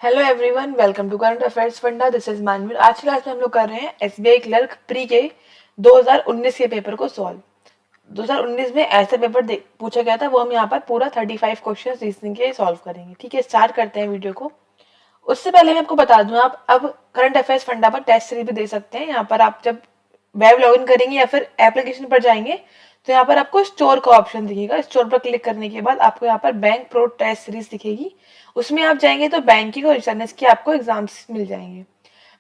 Hello everyone, welcome to current affairs funda. This is Manveer. आज की class में हम लोग कर रहे हैं एसबीआई क्लर्क प्री के 2019 के पेपर को सॉल्व। 2019 में ऐसा पेपर पूछा गया था, वो हम यहाँ पर पूरा 35 क्वेश्चन रीजनिंग के सॉल्व करेंगे। ठीक है, स्टार्ट करते हैं वीडियो को। उससे पहले मैं आपको बता दूं, आप अब करंट अफेयर्स फंडा पर टेस्ट सीरीज भी दे सकते हैं। यहाँ पर आप जब वेब लॉगिन करेंगे या फिर एप्लीकेशन पर जाएंगे तो यहाँ पर आपको स्टोर का ऑप्शन दिखेगा। स्टोर पर क्लिक करने के बाद आपको यहाँ पर बैंक प्रो टेस्ट सीरीज दिखेगी। उसमें आप जाएंगे तो बैंकिंग और रिसर्च के आपको एग्जाम्स मिल जाएंगे।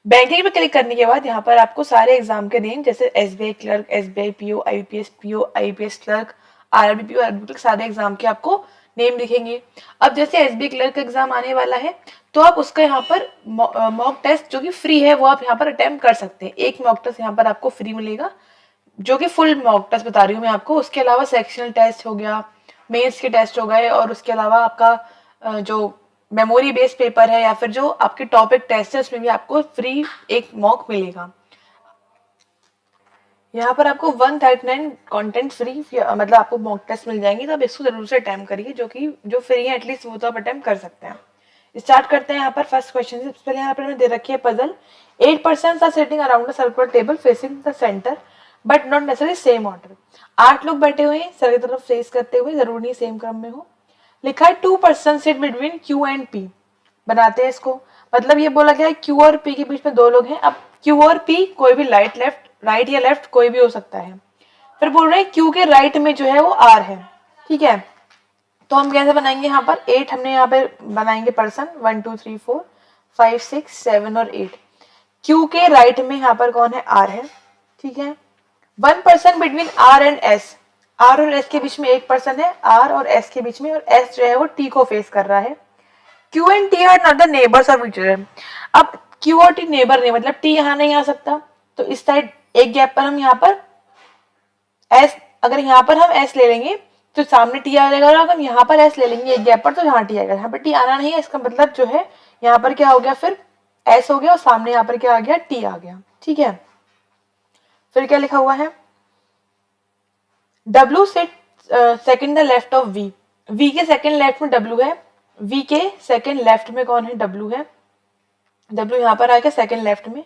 बैंकिंग पे क्लिक करने के बाद यहाँ पर आपको सारे एग्जाम के नेम, जैसे SBI clerk, SBI PO, IPS clerk, RRB PO, RRB clerk, सारे एग्जाम के आपको नेम दिखेंगे। अब जैसे एसबीआई क्लर्क का एग्जाम आने वाला है तो आप उसका यहाँ पर मॉक टेस्ट जो कि फ्री है वो आप यहाँ पर अटेम्प्ट कर सकते हैं। एक मॉक टेस्ट यहाँ पर आपको फ्री मिलेगा, जो कि फुल मॉक टेस्ट बता रही हूँ मैं आपको। उसके अलावा सेक्शनल टेस्ट हो गया, मेंस के टेस्ट हो गए, और उसके अलावा आपका जो मेमोरी बेस्ड पेपर है या फिर जो आपके टॉपिक टेस्ट है उसमें भी आपको फ्री एक मॉक मिलेगा। यहाँ पर आपको 139 कंटेंट फ्री, मतलब आपको मॉक टेस्ट मिल जाएंगे, तो आप इसको जरूर से अटेम्प्ट करिए। जो फ्री है एटलीस्ट वो तो आप अटेम्प्ट कर सकते हैं। स्टार्ट करते हैं यहाँ पर फर्स्ट क्वेश्चन से। सबसे पहले यहाँ पर दे रखी है puzzle. 8 persons are sitting around a circular table facing the centre but not necessary same order. 8 लोग बैठे हुए हैं सर की तरफ फेस करते हुए, जरूर नहीं सेम क्रम में हो। लिखा है 2 person sit between Q and P. बनाते हैं इसको। मतलब ये बोला गया है क्यू और पी के बीच में 2 लोग हैं। अब क्यू और पी कोई भी राइट या लेफ्ट कोई भी हो सकता है। फिर बोल रहे हैं क्यू के राइट में जो है वो आर है। ठीक है, तो हम कैसे बनाएंगे? यहाँ पर 8 हमने यहाँ पे बनाएंगे पर्सन, 1 2 3 4 5 6 7 और 8। क्यू के राइट में यहाँ पर कौन है? आर है। ठीक है, 1 person between r and s. R और एस के बीच में एक पर्सन है, आर और एस के बीच में, और एस जो है वो टी को फेस कर रहा है। Q and T R not the neighbours of each other. अब क्यू और टी नेबर नहीं, मतलब टी यहाँ नहीं आ सकता, तो इस साइड एक गैप पर हम यहाँ पर एस, अगर यहाँ पर हम एस ले लेंगे तो सामने टी आ जाएगा, और अगर हम यहाँ पर एस ले लेंगे एक गैप पर तो यहाँ टी आएगा। यहाँ पर टी आना नहीं है, इसका मतलब जो है यहाँ पर क्या हो गया, फिर एस हो गया और सामने यहाँ पर क्या आ गया? टी आ गया। ठीक है, फिर क्या लिखा हुआ है? W sit second the left of V. V के सेकेंड लेफ्ट में डब्ल्यू है। वी के सेकेंड लेफ्ट में कौन है? डब्ल्यू है। डब्ल्यू यहाँ पर आएगा सेकेंड लेफ्ट में।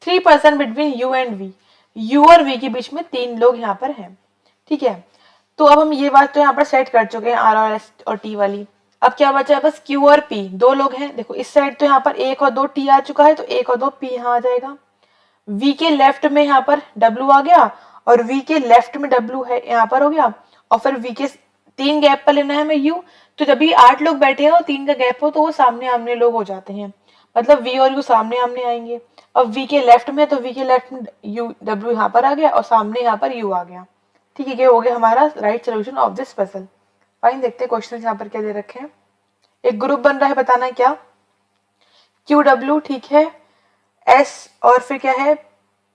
3 person between U and V. U और वी के बीच में 3 लोग यहाँ पर हैं। ठीक है, तो अब हम ये बात तो यहाँ पर सेट कर चुके हैं, आर और एस और टी वाली। अब क्या बचा है? बस क्यू और पी, 2 लोग हैं। देखो इस साइड तो यहाँ पर 1 और 2 टी आ चुका है, तो 1 और 2 पी यहाँ आ जाएगा। वी के लेफ्ट में यहाँ पर डब्ल्यू आ गया, और वी के लेफ्ट में डब्ल्यू है, यहाँ पर हो गया। और फिर वी के 3 गैप पर लेना है हमें यू। तो जब भी 8 लोग बैठे हैं और 3 का गैप हो तो वो सामने आमने लोग हो जाते हैं, मतलब वी और यू सामने आमने आएंगे। अब वी के लेफ्ट में, तो वी के लेफ्ट में यू, डब्ल्यू यहाँ पर आ गया और सामने यहाँ पर यू आ गया। ठीक है, ये हो गया हमारा right solution of this puzzle. Fine, देखते हैं क्वेश्चन यहाँ पर क्या दे रखे हैं। एक ग्रुप बन रहा है, बताना है क्या? क्यू डब्ल्यू, ठीक है, एस और फिर क्या है?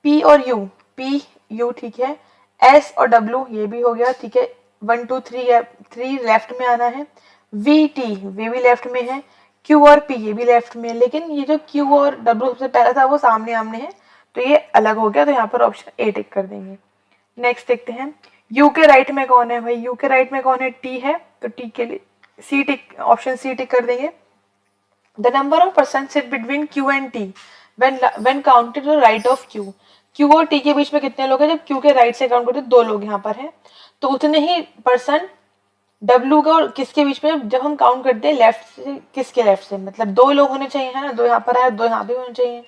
पी और यू, पी यू, ठीक है, एस और डब्ल्यू, ये भी हो गया। ठीक है, 1 2 3 लेफ्ट में आना है। वी टी, वी भी लेफ्ट में है। क्यू और पी, ये भी लेफ्ट में है, लेकिन ये जो क्यू और डब्ल्यू सबसे पहला था वो सामने आमने है, तो ये अलग हो गया, तो यहाँ पर ऑप्शन ए टिक कर देंगे। नेक्स्ट देखते हैं, यू के राइट में कौन है? भाई यू के राइट में कौन है? टी है, तो टी के लिए सी टिक, ऑप्शन सी टिक कर देंगे। The number of persons sit between Q and T when counted to the right of Q. Q और T के बीच में कितने लोग हैं? जब Q के राइट से काउंट करते 2 लोग यहाँ पर हैं, तो उतने ही पर्सन W का और किसके बीच में, जब हम काउंट करते हैं लेफ्ट से किसके लेफ्ट से, मतलब 2 लोग होने चाहिए, है ना? 2 यहाँ पर है, 2 यहाँ भी होने चाहिए।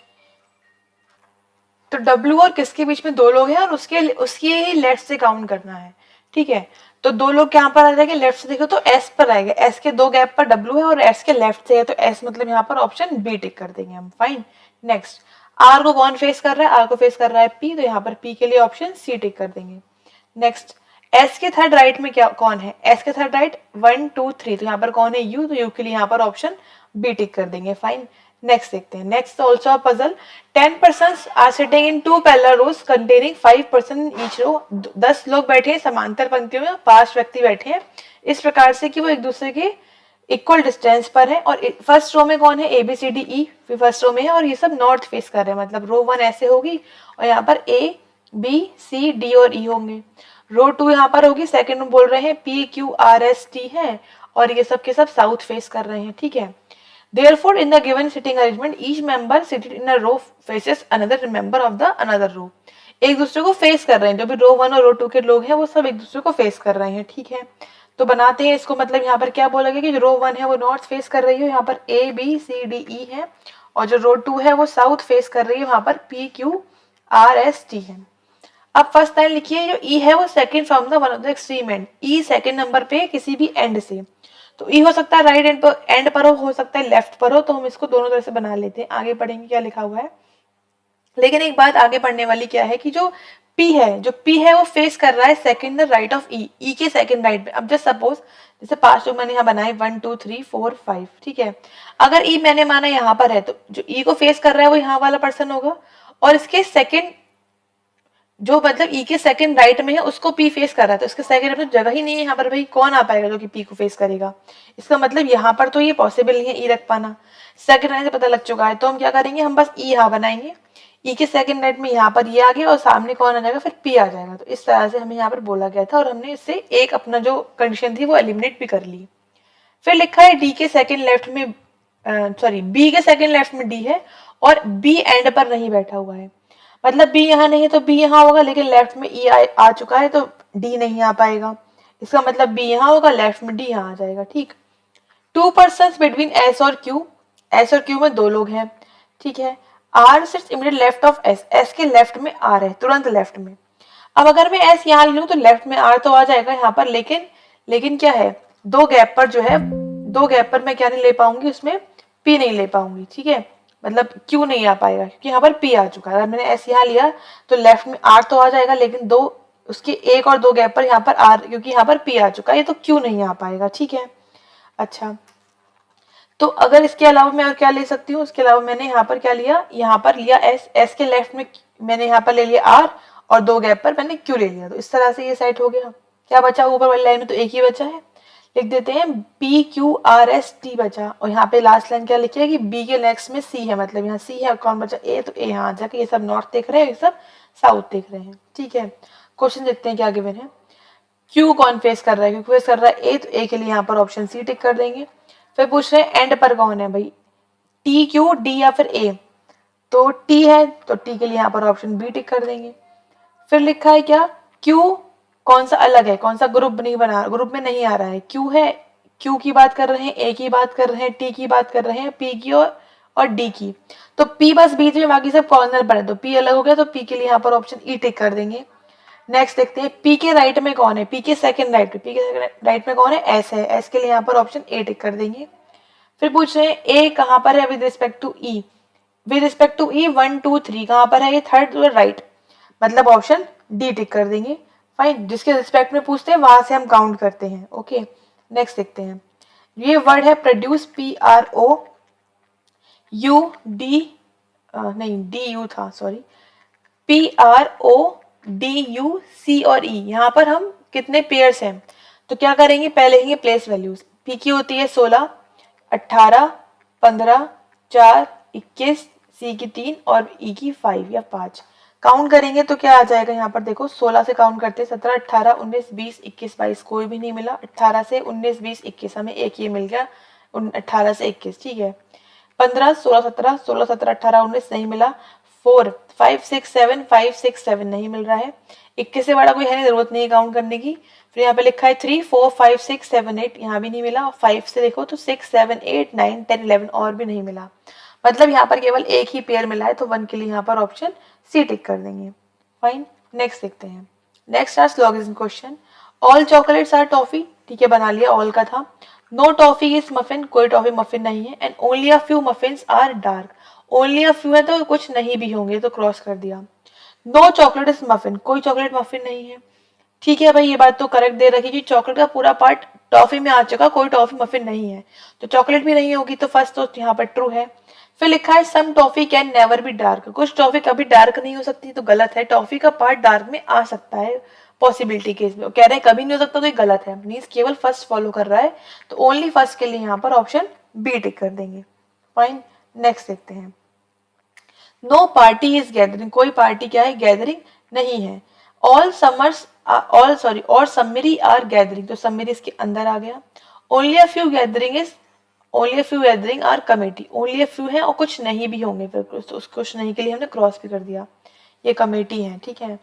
तो W और किसके बीच में 2 लोग हैं, और उसके ही लेफ्ट से काउंट करना है। ठीक है, तो 2 लोग यहाँ पर आ जाएंगे, लेफ्ट से देखो तो S पर आएगा, S के 2 गैप पर W है और S के लेफ्ट से है, तो S मतलब यहाँ पर ऑप्शन बी टिक कर देंगे हम। फाइन, नेक्स्ट, R को कौन फेस कर रहा है? R को फेस कर रहा है P, तो यहाँ पर P के लिए ऑप्शन सी टिक कर देंगे। नेक्स्ट, S के थर्ड राइट में क्या कौन है? S के थर्ड राइट 1 2 3, तो यहाँ पर कौन है? U, तो U के लिए यहाँ पर ऑप्शन बी टिक कर देंगे। फाइन, नेक्स्ट देखते हैं। Next also a puzzle. 10 persons are sitting in 2 parallel rows containing 5 person in each row। 10 लोग बैठे हैं समांतर पंक्तियों में, 5 व्यक्ति बैठे हैं इस प्रकार से कि वो एक दूसरे के इक्वल डिस्टेंस पर है। और फर्स्ट रो में कौन है? A B C D E first row में है, और ये सब नॉर्थ फेस कर रहे हैं, मतलब रो 1 ऐसे होगी और यहाँ पर ए बी सी डी और ई होंगे। रो 2 यहाँ पर होगी, सेकेंड में बोल रहे हैं P Q R S T है, और ये सब के सब साउथ फेस कर रहे हैं। ठीक है, Therefore, in the given sitting arrangement, each member seated in a row faces another member of the another row. एक दूसरे को फेस कर रहे हैं, जो भी रो 1 और रो 2 के लोग हैं वो सब एक दूसरे को फेस कर रहे हैं, ठीक है। तो बनाते हैं इसको, मतलब यहाँ पर क्या बोला गया कि जो रो 1 है वो नॉर्थ फेस कर रही है, यहाँ पर ए बी सी डी ई है, और जो रो 2 है वो साउथ फेस कर रही है, वहां पर P Q R S T है। अब फर्स्ट लाइन लिखिए, जो ई है वो second from the one of the extreme and, E second number पे किसी भी एंड से, तो ई हो सकता है राइट एंड पर हो सकता है लेफ्ट पर हो, तो हम इसको दोनों तरह से बना लेते हैं। आगे पढ़ेंगे क्या लिखा हुआ है, लेकिन एक बात आगे पढ़ने वाली क्या है कि जो P है वो फेस कर रहा है सेकंड राइट ऑफ ई के सेकंड राइट में। अब जस्ट सपोज जैसे 5 लोग मैंने यहाँ बनाए 1 2 3 4 5, ठीक है। अगर ई मैंने माना यहाँ पर है, तो जो ई को फेस कर रहा है वो यहाँ वाला पर्सन होगा, और इसके सेकंड जो मतलब ई के सेकंड राइट में है उसको पी फेस कर रहा है, तो इसके सेकंड में जगह ही नहीं है यहाँ पर, भाई कौन आ पाएगा जो कि पी को फेस करेगा। इसका मतलब यहाँ पर तो ये पॉसिबल नहीं है ई रख पाना, सेकंड राइट से पता लग चुका है। तो हम क्या करेंगे, हम बस ई यहाँ बनाएंगे, ई के सेकंड राइट में यहाँ पर ये आ गया और सामने कौन आ जाएगा, फिर पी आ जाएगा। तो इस तरह से हमें यहाँ पर बोला गया था, और हमने इससे एक अपना जो कंडीशन थी वो एलिमिनेट भी कर ली। फिर लिखा है डी के सेकंड लेफ्ट में सॉरी बी के सेकंड लेफ्ट में डी है, और बी एंड पर नहीं बैठा हुआ है, मतलब बी यहाँ नहीं है तो बी यहाँ होगा, लेकिन लेफ्ट में ई आ चुका है तो डी नहीं आ पाएगा। इसका मतलब बी यहाँ होगा, लेफ्ट में डी यहाँ आ जाएगा, ठीक। 2 पर्सन बिटवीन एस और क्यू में 2 लोग हैं, ठीक है। R sits immediate left of S, S के लेफ्ट में आर है, तुरंत लेफ्ट में। अब अगर मैं एस यहाँ ले लूँ तो लेफ्ट में आर तो आ जाएगा यहाँ पर, लेकिन क्या है, 2 गैप पर जो है, 2 गैप पर मैं क्या नहीं ले पाऊंगी, उसमें पी नहीं ले पाऊंगी, ठीक है। मतलब क्यों नहीं आ पाएगा, क्योंकि यहाँ पर पी आ चुका है। अगर मैंने एस यहाँ लिया तो लेफ्ट में आर तो आ जाएगा, लेकिन 2 उसके 1 और 2 गैप पर यहाँ पर आर, क्योंकि यहाँ पर पी आ चुका है, तो क्यों नहीं आ पाएगा, ठीक है। अच्छा, तो अगर इसके अलावा मैं और क्या ले सकती हूँ, उसके अलावा मैंने यहाँ पर क्या लिया, यहाँ पर लिया एस, एस के लेफ्ट में मैंने यहाँ पर ले लिया आर, और 2 गैप पर मैंने क्यू ले लिया, तो इस तरह से ये सेट हो गया। क्या बचा ऊपर वाली लाइन में, तो एक ही बचा है, लिख देते हैं P Q R S T बचा, और यहाँ पे लास्ट लाइन क्या लिखी है कि बी के नेक्स्ट में सी है, मतलब यहाँ सी है, कौन बचा ए, तो ए यहाँ आ जाके, ये सब नॉर्थ देख रहे हैं, ये सब साउथ देख रहे हैं, ठीक है। क्वेश्चन देखते हैं क्या गिवन है। क्यू कौन फेस कर रहा है, क्यू फेस कर रहा है ए, तो ए के लिए यहाँ पर ऑप्शन सी टिक कर देंगे। फिर पूछ रहे हैं एंड पर कौन है, भाई टी क्यू डी या फिर ए, तो टी है तो टी के लिए यहाँ पर ऑप्शन बी टिक कर देंगे। फिर लिखा है क्या, क्यू कौन सा अलग है, कौन सा ग्रुप नहीं बना, ग्रुप में नहीं आ रहा है, क्यू है, क्यू की बात कर रहे हैं, ए की बात कर रहे हैं, टी की बात कर रहे हैं, पी की और डी की, तो पी बस बीच में, बाकी सब कॉर्नर पर है, तो पी अलग हो गया, तो पी के लिए यहाँ पर ऑप्शन ई टिक कर देंगे। नेक्स्ट देखते हैं पी के राइट में कौन है, पी के सेकंड राइट में, पी के राइट में कौन है, एस है, एस के लिए यहाँ पर ऑप्शन ए टिक कर देंगे। फिर पूछ रहे हैं ए कहाँ पर है with respect to E, with respect to E 1 2 3 कहाँ पर है, ये थर्ड राइट, मतलब ऑप्शन डी टिक कर देंगे। फाइन, जिसके रिस्पेक्ट में पूछते हैं वहां से हम काउंट करते हैं, ओके। नेक्स्ट देखते हैं, ये वर्ड है produce, P R O U D, नहीं डी यू था, sorry, P R O D U C और ई, यहाँ पर हम कितने पेयर्स हैं, तो क्या करेंगे, पहले लेंगे प्लेस वैल्यूज। पी की होती है 16, 18, 15, 4, 21, सी की 3 और ई की 5 या 5। काउंट करेंगे तो क्या आ जाएगा, यहाँ पर देखो 16 से काउंट करते हैं, 17, 18, 19, 20, 21, 22, कोई भी नहीं मिला। 18 से 19, 20, 21, हमें एक ये मिल गया, 18 से 21, ठीक है। 15, 16, 17, 16, 17, 18, 19 नहीं मिला। 4, 5, 6, 7, 5, 6, 7 नहीं मिल रहा है। 21 से बड़ा कोई है नहीं, जरूरत नहीं है काउंट करने की। फिर यहाँ पे लिखा है 3, 4, 5, 6, 7, 8, यहाँ भी नहीं मिला। 5 से देखो तो 6, 7, 8, 9, 10, 11 और भी नहीं मिला, मतलब यहाँ पर केवल एक ही पेयर मिला है, तो 1 के लिए यहाँ पर ऑप्शन सी टिक कर देंगे। फाइन, नेक्स्ट देखते हैं। Next are slogan question, all chocolates are toffee, ठीक है, बना लिया, ऑल का था। नो टॉफी इज मफिन, कोई टॉफी मफिन नहीं है। And only a few muffins are dark, only a few है तो कुछ नहीं भी होंगे, तो क्रॉस कर दिया। नो चॉकलेट इज मफिन, कोई चॉकलेट मफिन नहीं है, ठीक है भाई, ये बात तो करेक्ट दे रखी कि चॉकलेट का पूरा पार्ट टॉफी में आ चुका, कोई टॉफी मफिन नहीं है, तो चॉकलेट भी नहीं होगी, तो फर्स्ट तो यहाँ पर ट्रू है। फिर लिखा है some toffee can never be dark, कुछ टॉफी कभी डार्क नहीं हो सकती, तो गलत है, टॉफी का पार्ट डार्क में आ सकता है पॉसिबिलिटी केस में, कह रहे हैं कभी नहीं हो सकता, तो ये गलत है, मीन्स केवल फर्स्ट फॉलो कर रहा है, तो ओनली फर्स्ट के लिए यहाँ पर ऑप्शन बी टिक कर देंगे। फाइन, नेक्स्ट देखते हैं। नो पार्टी इज गैदरिंग, कोई पार्टी क्या है, गैदरिंग नहीं है। ऑल समर्स और समरी आर गैदरिंग, तो समरी इसके अंदर आ गया। Only a few gathering is only a few gathering are committee, only a few है और कुछ नहीं भी होंगे, फिर उस कुछ नहीं के लिए हमने क्रॉस भी कर दिया, ये कमेटी है, ठीक है।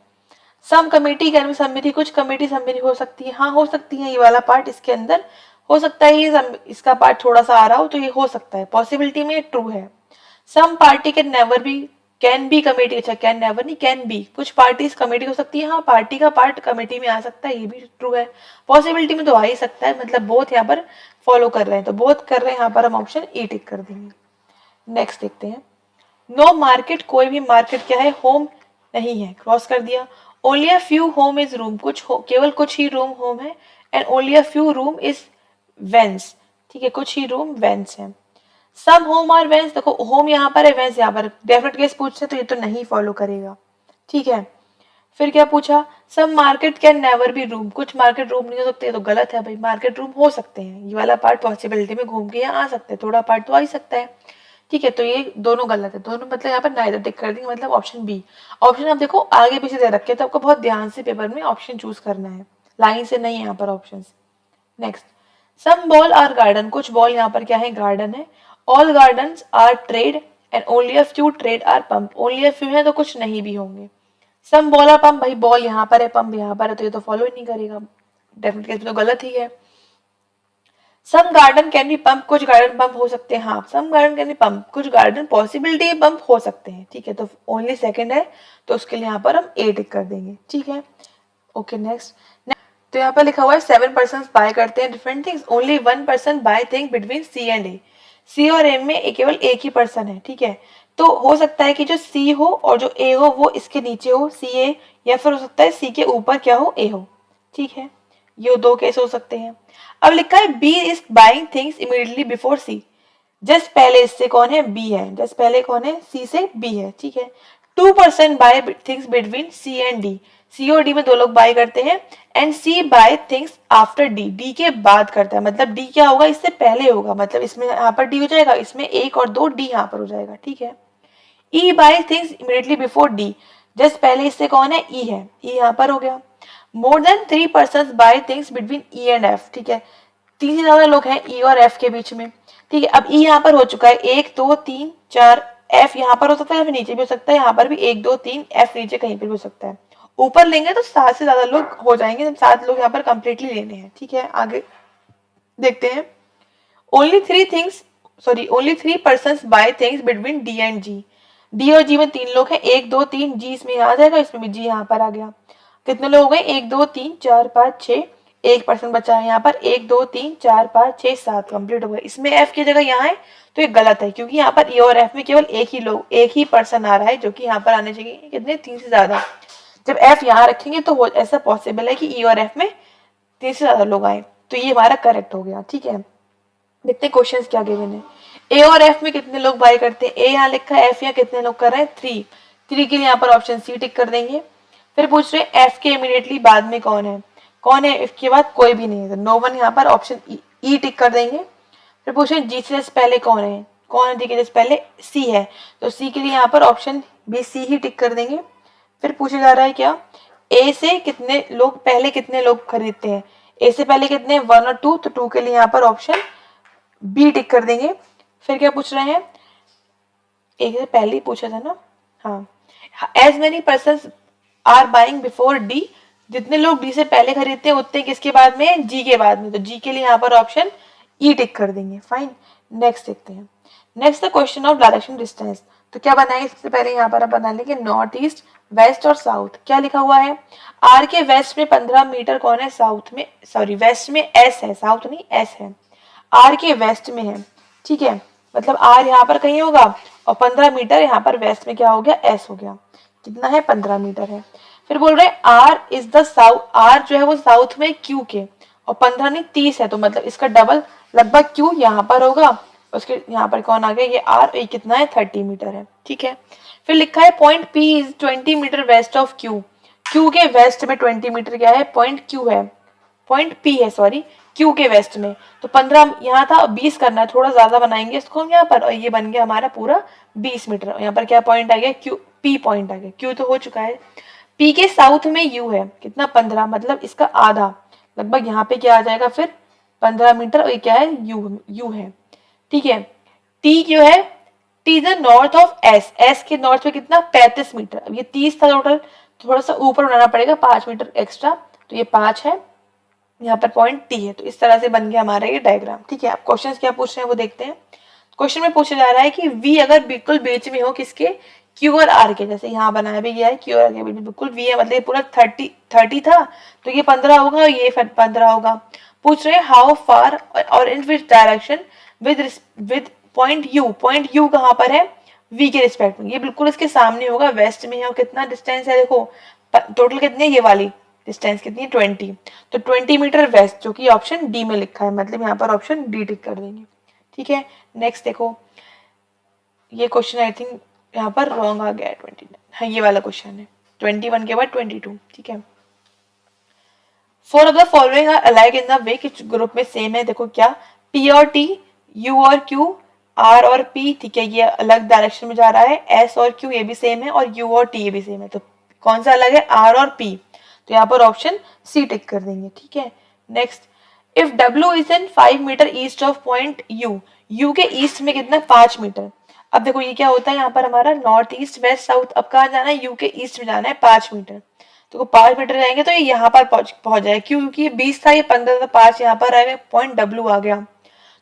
सम कमेटी कैन बी समिति, कुछ कमेटी समिति हो सकती है, हाँ हो सकती है, ये वाला पार्ट इसके अंदर हो सकता है, ये इसका पार्ट थोड़ा सा आ रहा हो तो ये हो सकता है, पॉसिबिलिटी में ट्रू है। Some party can never be, can be committee, अच्छा कैन नेवर नहीं कैन बी, कुछ पार्टीज कमेटी हो सकती है, हाँ पार्टी का पार्ट कमेटी में आ सकता है, ये भी ट्रू है। पॉसिबिलिटी में तो आ ही सकता है, मतलब बोथ यहाँ पर फॉलो कर रहे हैं, तो बोथ कर रहे हैं, यहाँ पर हम ऑप्शन ई टिक कर देंगे। नेक्स्ट देखते हैं, नो मार्केट, कोई भी मार्केट क्या है, होम नहीं है, क्रॉस कर दिया। Only a few home is room, केवल कुछ ही रूम होम है, and only a few room is vans, ठीक है, कुछ ही रूम वेंस है। सम होम आर वेंस, देखो होम यहाँ पर है, वेंस यहाँ पर, डेफिनेट केस पूछते तो ये तो नहीं फॉलो करेगा, ठीक है। फिर क्या पूछा, some market can never be room, कुछ मार्केट रूम नहीं हो सकते, तो गलत है भाई, मार्केट रूम हो सकते हैं, ये वाला पार्ट पॉसिबिलिटी में घूम के यहाँ आ सकते हैं, थोड़ा पार्ट तो आ ही सकता है, ठीक है। तो ये दोनों गलत है, दोनों मतलब यहाँ पर नाइदर टिक कर देंगे, मतलब ऑप्शन बी। ऑप्शन आप देखो आगे पीछे दे रखे, तो आपको बहुत ध्यान से पेपर में ऑप्शन चूज करना है, लाइन से नहीं यहाँ पर option. Next, some ball are garden, कुछ बॉल यहाँ पर क्या है, गार्डन है। All garden are trade and only a few trade are pump, only a few है तो कुछ नहीं भी होंगे। सम बॉल आर पंप, भाई बॉल यहाँ पर है, पंप यहाँ पर है, तो ये तो फॉलो ही नहीं करेगा, डेफिनेट केस में तो गलत ही है। सम गार्डन कैन बी पंप, कुछ गार्डन पंप हो सकते हैं, हाँ सम गार्डन कैन बी पंप, कुछ गार्डन पॉसिबिलिटी पंप हो सकते हैं, ठीक है। तो ओनली सेकंड है, तो उसके लिए यहाँ पर हम ए टिक कर देंगे, ठीक है। ओके नेक्स्ट, तो यहाँ पर लिखा हुआ है 7% बाय करते हैं different things, only 1% buy thing between C and A, C और ए में केवल एक ही पर्सन है, ठीक है। तो हो सकता है कि जो सी हो और जो ए हो वो इसके नीचे हो, सी ए, या फिर हो सकता है सी के ऊपर क्या हो, ए हो, ठीक है। ये दो केस हो सकते हैं। अब लिखा है B is buying things immediately before C, just पहले इससे कौन है, बी है, जस्ट पहले कौन है, सी से बी है, ठीक है। 2% buy things between C and D, C और डी में दो लोग बाय करते हैं, and C buy things after D, D के बाद करता है, मतलब डी क्या होगा, इससे पहले होगा, मतलब इसमें यहाँ पर डी हो जाएगा, इसमें एक और दो डी यहाँ पर हो जाएगा, ठीक है। ई bye things immediately before D, just पहले इससे कौन है, ई है, ई यहाँ पर हो गया। More than 3% buy things between E and F, ठीक है, तीन से ज्यादा लोग हैं ई और एफ के बीच में, ठीक है। अब ई यहाँ पर हो चुका है, 1 2 3 4, एफ यहाँ पर हो सकता है, नीचे भी हो सकता है, यहाँ पर भी 1 2 3, एफ नीचे कहीं पर भी हो सकता है। ऊपर लेंगे तो 7 से ज्यादा लोग हो जाएंगे, 7 लोग यहाँ पर कंप्लीटली लेने हैं, ठीक है। आगे देखते हैं, only 3 things, sorry only 3 person buy things between D and G, D और जी में 3 लोग हैं, 1 2 3, जी इसमें आ जाएगा, इसमें भी जी यहाँ पर आ गया। कितने लोग हो गए, 1 2 3 4 5 6, एक पर्सन बचा है यहाँ पर, 1 2 3 4 5 6 7 कंप्लीट हो गए। इसमें एफ की जगह यहाँ है तो ये गलत है, क्योंकि यहाँ पर ए और एफ में केवल एक ही पर्सन आ रहा है, जो कि यहाँ पर आने चाहिए कितने, 3 से ज्यादा। जब एफ यहाँ रखेंगे तो ऐसा पॉसिबल है कि ई और एफ में 3 से ज्यादा लोग आए, तो ये हमारा करेक्ट हो गया, ठीक है। देखते हैं क्वेश्चंस क्या गिवन है, ए और एफ में कितने लोग बाय करते हैं, ए यहाँ लिखा है, एफ यहाँ कितने लोग कर रहे हैं, 3, 3 के लिए यहाँ पर ऑप्शन सी टिक कर देंगे। फिर पूछ रहे हैं एफ के इमीडिएटली बाद में कौन है, कौन है, एफ के बाद कोई भी नहीं है, तो नो वन यहाँ पर ऑप्शन ई टिक कर देंगे। फिर पूछ रहे हैं जी से पहले कौन है, कौन है जी के जस्ट पहले, सी है, तो सी के लिए यहाँ पर ऑप्शन बी सी ही टिक कर देंगे। फिर पूछा जा रहा है क्या, ए से कितने लोग पहले कितने लोग खरीदते हैं, ए से पहले कितने, 1 और 2, तो 2 के लिए यहाँ पर ऑप्शन बी टिक कर देंगे। फिर क्या पूछ रहे हैं, एक से पहले ही पूछा था ना, हाँ, as many person are buying before D, जितने लोग डी से पहले खरीदते हैं उतने किसके बाद में, जी के बाद में, तो जी के लिए यहाँ पर ऑप्शन ई टिक कर देंगे, फाइन। नेक्स्ट देखते हैं, next the question of direction distance, तो क्या बनाएंगे, सबसे पहले यहाँ पर हम बना लेंगे नॉर्थ ईस्ट, वेस्ट और साउथ। क्या लिखा हुआ है, आर के वेस्ट में 15 मीटर कौन है, साउथ में, सॉरी वेस्ट में एस है, साउथ नहीं एस है, आर के वेस्ट में है, ठीक है, मतलब आर यहाँ पर कहीं होगा और 15 मीटर यहाँ पर वेस्ट में क्या हो गया, एस हो गया, कितना है, 15 मीटर है। फिर बोल रहे हैं R is the south, R जो है वो साउथ में क्यू के, और 15 नहीं 30 है, तो मतलब इसका डबल लगभग क्यू यहाँ पर होगा, उसके यहाँ पर कौन आ गया, ये आर, ये कितना है, 30 मीटर है, ठीक है। फिर लिखा है point P is 20 metre west of Q, Q के वेस्ट में 20 मीटर क्या है, पॉइंट क्यू है, पॉइंट पी है, सॉरी क्यू के वेस्ट में, तो 15 यहाँ था, 20 करना है, थोड़ा ज्यादा बनाएंगे इसको हम यहाँ पर, और ये बन गया हमारा पूरा 20 मीटर। यहाँ पर क्या पॉइंट आ गया, क्यू, पी पॉइंट आ गया, क्यू तो हो चुका है। पी के साउथ में यू है, कितना, 15, मतलब इसका आधा, लगभग यहाँ पे क्या आ जाएगा फिर 15 मीटर, और ये क्या है, यू है। ठीक है। टी जो है, T is the north of S, S के नॉर्थ में कितना 35 मीटर। अब ये 30 था टोटल, थोड़ा सा ऊपर बनाना पड़ेगा 5 मीटर एक्स्ट्रा, तो ये 5 है, यहाँ पर पॉइंट टी है। तो इस तरह से बन गया हमारा ये डायग्राम। ठीक है, अब क्वेश्चन क्या पूछ रहे हैं वो देखते हैं। क्वेश्चन में पूछा जा रहा है कि वी अगर बिल्कुल बीच में हो किसके, क्यू और आर के, जैसे यहाँ बनाया भी गया है क्यू और आर के बिल्कुल वी है, मतलब ये पूरा 30 था तो ये 15 होगा और ये 15 होगा। पूछ रहे हैं हाउ फार और in which direction with point you कहाँ पर है, वी के रिस्पेक्ट में, ये बिल्कुल इसके सामने होगा, वेस्ट में है। और कितना डिस्टेंस है देखो, टोटल कितनी है, ये वाली डिस्टेंस कितनी है 20, तो 20 मीटर वेस्ट, जो कि ऑप्शन डी में लिखा है, मतलब यहाँ पर ऑप्शन डी टिक कर देंगे। ठीक है, नेक्स्ट देखो, ये क्वेश्चन आई थिंक यहाँ पर रॉन्ग आ गया है 29, हाँ ये वाला क्वेश्चन है 21 के बाद 22। ठीक है, four of the following are alike in the way कि ग्रुप में सेम है। देखो क्या, पी और टी, यू और क्यू, आर और पी, ठीक है ये अलग डायरेक्शन में जा रहा है, एस और क्यू ये भी सेम है, और यू और टी ये भी सेम है, तो कौन सा अलग है, आर और पी, तो यहाँ पर ऑप्शन सी टिक कर देंगे। ठीक है, next, if W is in 5 metre east of point U, U के ईस्ट में कितना 5 मीटर। अब देखो ये क्या होता है, यहाँ पर हमारा नॉर्थ ईस्ट वेस्ट साउथ, अब कहाँ जाना है, यू के ईस्ट में जाना है 5 मीटर, तो 5 मीटर जाएंगे तो ये यहाँ पर पहुंच जाए, क्योंकि ये 20 था, ये 15 था, 5 यहाँ पर आएगा, पॉइंट डब्ल्यू आ गया।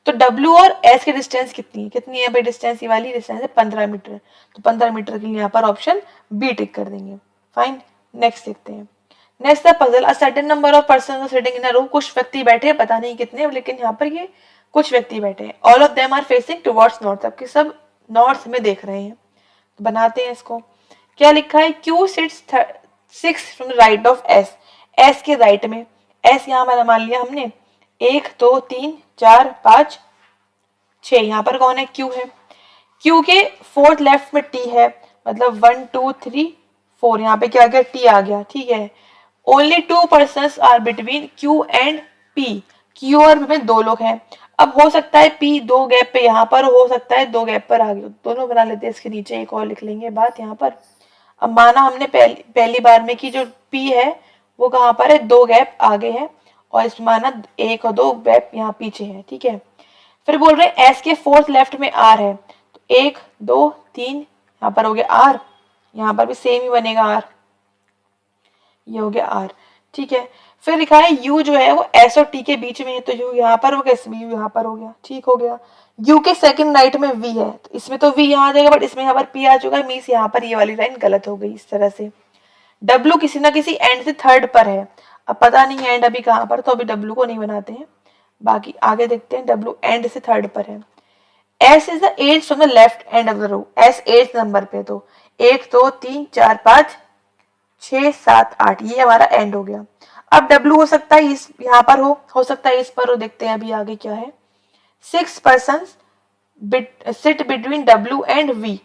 तो डब्ल्यू और एस की डिस्टेंस कितनी है भाई, डिस्टेंस ये वाली डिस्टेंस है 15 मीटर, तो 15 मीटर के लिए यहाँ पर ऑप्शन बी टिक कर देंगे। फाइन, नेक्स्ट देखते हैं। Next the puzzle, a certain number of person are sitting in a room, कुछ व्यक्ति बैठे हैं, पता नहीं कितने, लेकिन यहाँ पर ये कुछ व्यक्ति बैठे हैं। All of them are facing towards north, सबके सब नॉर्थ में देख रहे हैं। तो बनाते हैं इसको, क्या लिखा है, Q sits 6 from the right of S, S के राइट में, एस यहाँ पर मान लिया हमने 1 2 3 4 5 6, यहाँ पर कौन है, क्यू है, क्यू के फोर्थ लेफ्ट में टी है, मतलब 1 2 3 4, यहाँ पे क्या आ गया, टी आ गया। ठीक है, only 2 persons are between Q and P, Q और पी में 2 लोग हैं। अब हो सकता है पी 2 गैप पे यहाँ पर, हो सकता है 2 गैप पर आ गए, दोनों बना लेते हैं, इसके नीचे एक और लिख लेंगे बात यहाँ पर। अब माना हमने पहली बार में की जो पी है वो कहाँ पर है, 2 गैप आगे है, और इसमें माना 1 और 2 गैप यहाँ पीछे है। ठीक है, फिर बोल रहे हैं एस के फोर्थ लेफ्ट में आर है, तो 1 2 3 यहाँ पर हो गया आर, यहाँ पर भी सेम ही बनेगा आर, ये हो गया आर। ठीक है, फिर लिखा है यू जो है वो एस और टी के बीच में है, तो यू यहाँ पर हो गया, इसमें यू यहाँ पर हो गया। ठीक हो गया, यू के सेकंड राइट में वी है, तो इसमें तो वी यहाँ आ जाएगा, बट इसमें यहाँ पर पी आ चुका है, मीन्स यहाँ पर ये वाली लाइन गलत हो गई इस तरह से। डब्ल्यू किसी ना किसी एंड से थर्ड पर है, अब पता नहीं एंड अभी कहाँ पर, तो अभी डब्ल्यू को नहीं बनाते हैं, बाकी आगे देखते हैं। डब्ल्यू एंड से थर्ड पर है, S is the edge from the left end of the row, S edge number पे, तो 1 2 3 4 5 6 7 8, ये हमारा एंड हो गया। अब डब्ल्यू हो सकता है इस यहाँ पर हो सकता है इस पर हो, देखते हैं अभी आगे क्या है। 6 person sit between W and V,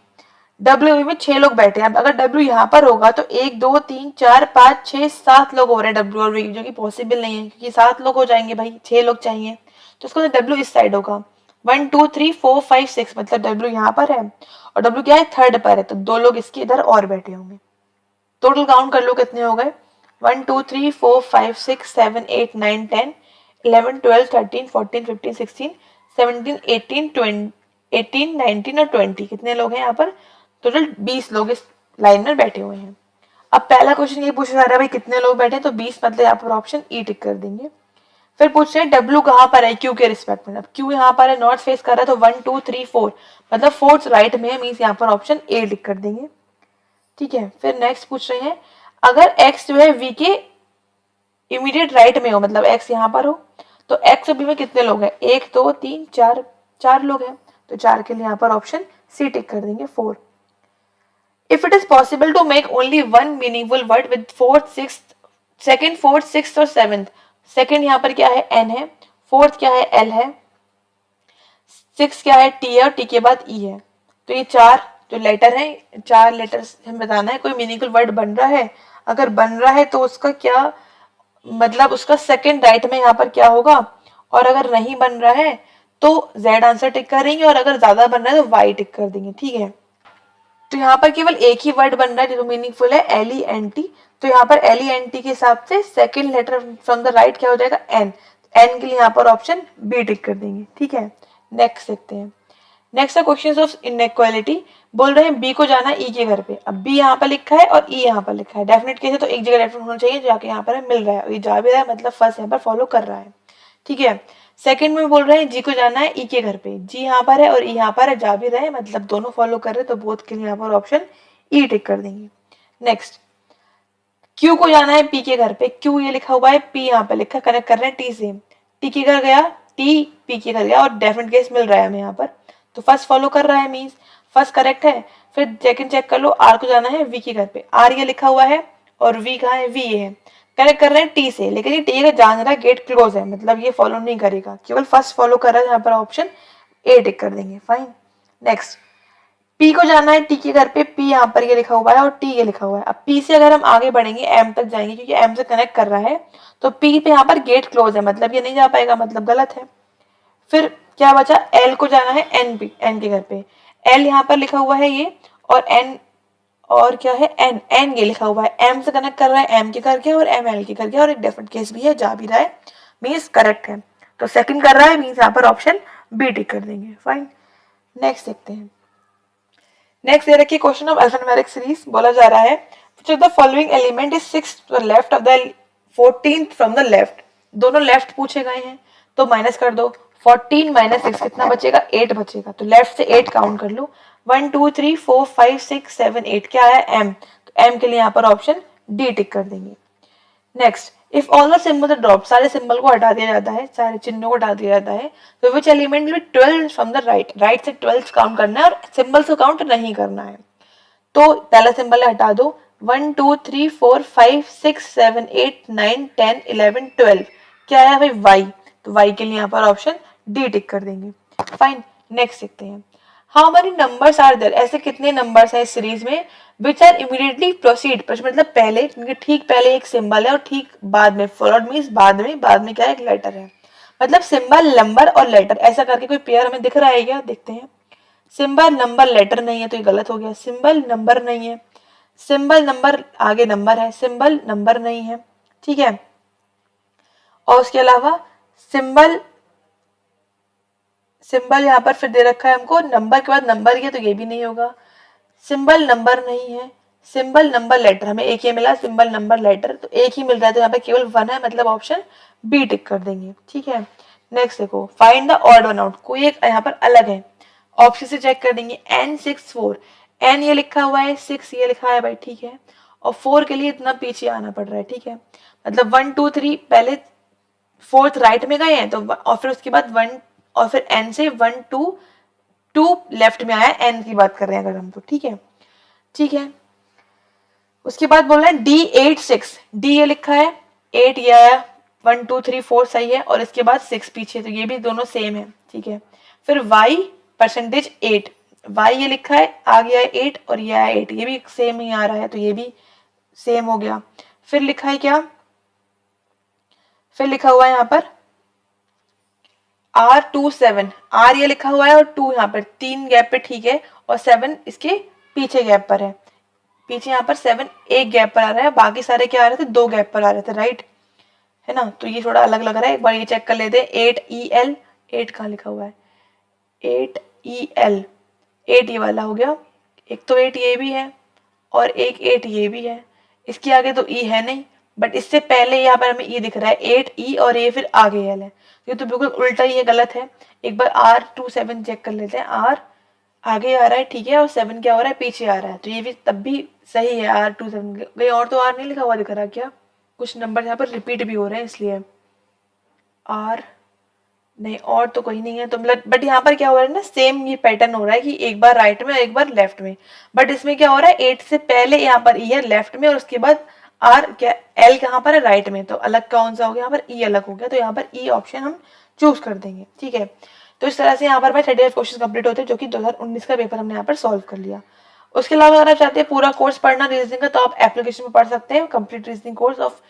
W में 6 लोग बैठे हैं। अब अगर डब्ल्यू यहाँ पर होगा तो 1 2 3 4 5 6 7 लोग हो रहे हैं डब्ल्यू और वी, जो कि पॉसिबल नहीं है, क्योंकि 7 लोग हो जाएंगे भाई, 6 लोग चाहिए, तो इसको डब्ल्यू इस साइड होगा। 1 2 3 4 5 6, मतलब डब्ल्यू यहाँ पर है और डब्ल्यू क्या है, थर्ड पर है, तो 2 लोग इसके इधर और बैठे होंगे। टोटल काउंट कर लो कितने हो गए, 1 2 3 4 5 6 7 8 9 10 11 12 13 14 15 16 17 18 20 18 19 और 20, कितने लोग हैं यहाँ पर, टोटल 20 लोग इस लाइन में बैठे हुए हैं। अब पहला क्वेश्चन ये पूछा जा रहा है भाई कितने लोग बैठे, तो 20, मतलब यहाँ पर ऑप्शन ई टिक कर देंगे। फिर पूछ रहे हैं डब्ल्यू कहाँ पर है, क्यू के रिस्पेक्ट में, अब क्यू यहाँ पर है, नॉर्थ फेस कर रहा है, तो 1 2 3 4, मतलब फोर्थ राइट में है, मीन्स यहाँ पर ऑप्शन ए टिक कर देंगे। ठीक है, फिर नेक्स्ट पूछ रहे हैं अगर x जो है v के इमीडिएट राइट में हो, मतलब x यहाँ पर हो, तो x और b में कितने लोग हैं, 1 2 3 4, 4 लोग हैं, तो 4 के लिए यहाँ पर ऑप्शन सी टिक कर देंगे 4। If it is possible to make only one meaningful word with second fourth sixth और सेवेंथ, सेकंड यहाँ पर क्या है n है, फोर्थ क्या है l है, सिक्स क्या है t है, और t के बाद e है, तो ये 4 जो लेटर है, 4 लेटर्स हमें बताना है कोई मीनिंगफुल वर्ड बन रहा है, अगर बन रहा है तो उसका क्या मतलब, उसका सेकंड राइट में यहाँ पर क्या होगा, और अगर नहीं बन रहा है तो z आंसर टिक करेंगे, और अगर ज्यादा बन रहा है तो y टिक कर देंगे। ठीक है, तो यहाँ पर केवल एक ही वर्ड बन रहा है जो मीनिंगफुल है, LENT, तो यहाँ पर LENT के हिसाब से second letter from the right क्या हो जाएगा, n, n के लिए यहाँ पर ऑप्शन बी टिक कर देंगे। ठीक है, नेक्स्ट देखते हैं। नेक्स्ट है क्वेश्चंस ऑफ इनइक्वालिटी। बोल रहे हैं बी को जाना ई के घर पे। अब बी यहाँ पर लिखा है और ई यहाँ पर लिखा है, डेफिनेट केस है तो एक जगह डेफिनेट होना चाहिए, जाके यहाँ पर मिल रहा है, ये जा भी रहा है मतलब फर्स्ट यहाँ पर फॉलो कर रहा है। ठीक है, सेकंड में बोल रहे हैं जी को जाना है ई के घर पे, जी यहाँ पर है और ई यहाँ पर है, जा भी रहे हैं मतलब दोनों फॉलो कर रहे हैं, तो बोथ के लिए यहाँ पर ऑप्शन ई टिक कर देंगे। नेक्स्ट, क्यू को जाना है पी के घर पे, क्यू ये लिखा हुआ है, पी यहाँ पे लिखा, कनेक्ट कर रहे हैं टी से, टी के घर गया, टी पी के घर गया और डेफिनेट केस मिल रहा है हमें यहाँ पर, तो फर्स्ट फॉलो कर रहा है, मीन्स फर्स्ट करेक्ट है। फिर सेकंड चेक कर लो, आर को जाना है वी के घर पे, आर ये लिखा हुआ है और वी कहाँ है, वी ये है, कनेक्ट कर रहे हैं टी से, लेकिन ये टी का जान रहा है गेट क्लोज है, मतलब ये फॉलो नहीं करेगा, केवल फर्स्ट फॉलो कर रहा है, यहाँ पर ऑप्शन ए टिक कर देंगे। फाइन। नेक्स्ट, पी को जाना है टी के घर पे, पी यहाँ पर ये लिखा हुआ है और टी ये लिखा हुआ है। अब पी से अगर हम आगे बढ़ेंगे एम तक जाएंगे, क्योंकि एम से कनेक्ट कर रहा है, तो पी पे यहाँ पर गेट क्लोज है, मतलब ये नहीं जा पाएगा, मतलब गलत है। फिर क्या बचा, एल को जाना है एन पे, एन के घर पे, एल यहाँ पर लिखा हुआ है ये और एन, और क्या है एन, एन ये लिखा हुआ है, एम से कनेक्ट कर रहा है एम के घर के और एम एल के घर के, और एक डेफिनेट केस भी है, जा भी रहा है, मीन्स करेक्ट है, तो सेकंड कर रहा है, मीन्स यहाँ पर ऑप्शन बी टिक कर देंगे। फाइन। नेक्स्ट देखते हैं। नेक्स्ट दे रखिए क्वेश्चन ऑफ अल्फान्यूमेरिक सीरीज, बोला जा रहा है which of the following element is 6 to the left of the 14th from the left. दोनों लेफ्ट पूछे गए हैं तो माइनस कर दो, 14 माइनस 6 कितना बचेगा, 8 बचेगा, तो लेफ्ट से 8 काउंट कर लो, 1 2 3 4 5 6 7 8, क्या है एम, तो एम के लिए यहाँ पर ऑप्शन डी टिक कर देंगे। Next, if all the symbol drop, सारे सिंबल को हटा दिया जाता है, सारे चिन्हों को हटा दिया जाता है, तो which element will 12 from the right, right से 12 काउंट करना है और सिंबल को काउंट नहीं करना है, तो पहला सिंबल हटा दो, 1 2 3 4 5 6 7 8 9 10 11 12, क्या है भाई वाई, तो वाई के लिए यहाँ पर ऑप्शन डी टिक कर देंगे। फाइन। नेक्स्ट देखते हैं, how many numbers are there, ऐसे कितने नंबर्स हैं इस सीरीज में, विच आर इमीडिएटली प्रोसीड, मतलब पहले, क्योंकि ठीक पहले एक सिंबल है और ठीक बाद में, फॉलोड मीन्स बाद में क्या है, एक लेटर है, मतलब सिंबल नंबर और लेटर ऐसा करके कोई पेयर हमें दिख रहा है क्या, देखते हैं। सिंबल नंबर लेटर नहीं है तो ये गलत हो गया, सिंबल नंबर नहीं है, सिंबल नंबर आगे नंबर है, सिंबल नंबर नहीं है, ठीक है, और उसके अलावा सिंबल, सिंबल यहाँ पर फिर दे रखा है हमको नंबर के बाद नंबर ही है तो ये भी नहीं होगा, सिंबल नंबर नहीं है, सिंबल नंबर लेटर, हमें एक ही मिला सिंबल नंबर लेटर, तो एक ही मिल रहा है तो यहाँ पे केवल 1 है, मतलब ऑप्शन बी टिक कर देंगे। ठीक है, नेक्स्ट देखो, find the odd one out, कोई एक यहाँ पर अलग है, ऑप्शन से चेक कर देंगे, n64, n ये लिखा हुआ है, 6 ये लिखा है भाई, ठीक है, और 4 के लिए इतना पीछे आना पड़ रहा है, ठीक है, मतलब 1 2 3 पहले 4th राइट में गए हैं तो, और फिर उसके बाद 1 और फिर n से 1 2 2 लेफ्ट में आया, n की बात कर रहे हैं अगर हम तो, ठीक है, ठीक है। उसके बाद बोल रहे हैं D86, D ये लिखा है, 8 ये आया, 1 2 3 4 सही है, और इसके बाद 6 पीछे, तो ये भी दोनों सेम है, ठीक है। फिर Y परसेंटेज 8, Y ये लिखा है, आ गया है 8 और ये आया 8, ये भी सेम ही आ रहा है, तो ये भी सेम हो गया। फिर लिखा है क्या, फिर लिखा हुआ है यहाँ पर R27, R ये लिखा हुआ है और 2 यहाँ पर 3 गैप पे, ठीक है, और 7 इसके पीछे गैप पर है, पीछे यहाँ पर 7 एक गैप पर आ रहा है, बाकी सारे क्या आ रहे थे, 2 गैप पर आ रहे थे, राइट है ना, तो ये थोड़ा अलग लग रहा है, एक बार ये चेक कर लेते हैं। 8EL, 8 कहाँ लिखा हुआ है, 8EL, 8 ये वाला हो गया, एक तो 8 ये भी है और एक 8 ये भी है, इसके आगे तो E है नहीं, बट इससे पहले यहाँ पर हमें E दिख रहा है, 8E और ये फिर आगे L है, ये तो बिल्कुल उल्टा ही है, गलत है। एक बार R27 चेक कर लेते हैं, R आगे आ रहा है, ठीक है, और 7 क्या हो रहा है, पीछे आ रहा है, तो ये भी तब भी सही है, R27 कहीं और तो R नहीं लिखा हुआ दिख रहा क्या, कुछ नंबर यहाँ पर रिपीट भी हो रहे हैं इसलिए, R नहीं, और तो कोई नहीं है, तो मतलब बट यहाँ पर क्या हो रहा है ना, सेम ये पैटर्न हो रहा है कि एक बार राइट में और एक बार लेफ्ट में, बट इसमें क्या हो रहा है, 8 से पहले यहाँ पर E है लेफ्ट में और उसके बाद R क्या, L कहाँ पर है, राइट में, तो अलग कौन सा हो गया, यहाँ पर E अलग हो गया, तो यहाँ पर E ऑप्शन हम चूज कर देंगे। ठीक है, तो इस तरह से यहाँ पर 38 क्वेश्चन कंप्लीट होते हैं, जो कि 2019 का पेपर हमने यहाँ पर सॉल्व कर लिया। उसके अलावा अगर आप चाहते हैं पूरा कोर्स पढ़ना रीजनिंग का, तो आप एप्लीकेशन में पढ़ सकते हैं, कंप्लीट रीजनिंग कोर्स ऑफ,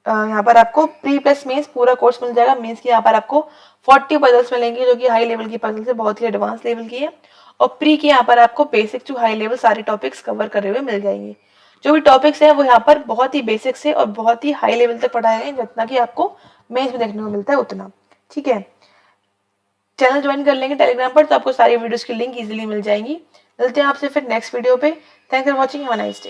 यहाँ पर आपको प्री प्लस मेंस पूरा कोर्स मिल जाएगा। मेंस की यहाँ पर आपको 40 पजल्स मिलेंगी, जो कि हाई लेवल की पजल्स है, बहुत ही एडवांस लेवल की है, और प्री की यहाँ पर आपको बेसिक टू हाई लेवल सारे टॉपिक्स कवर करे हुए मिल जाएंगे। जो भी टॉपिक्स है वो यहाँ पर बहुत ही बेसिक से और बहुत ही हाई लेवल तक पढ़ाए गए, जितना कि आपको मेंस में देखने को मिलता है उतना। ठीक है, चैनल ज्वाइन कर लेंगे टेलीग्राम पर तो आपको सारी वीडियोस की लिंक इजीली मिल जाएंगी। मिलते हैं आपसे फिर नेक्स्ट वीडियो पे। Thanks for watching, have a nice day.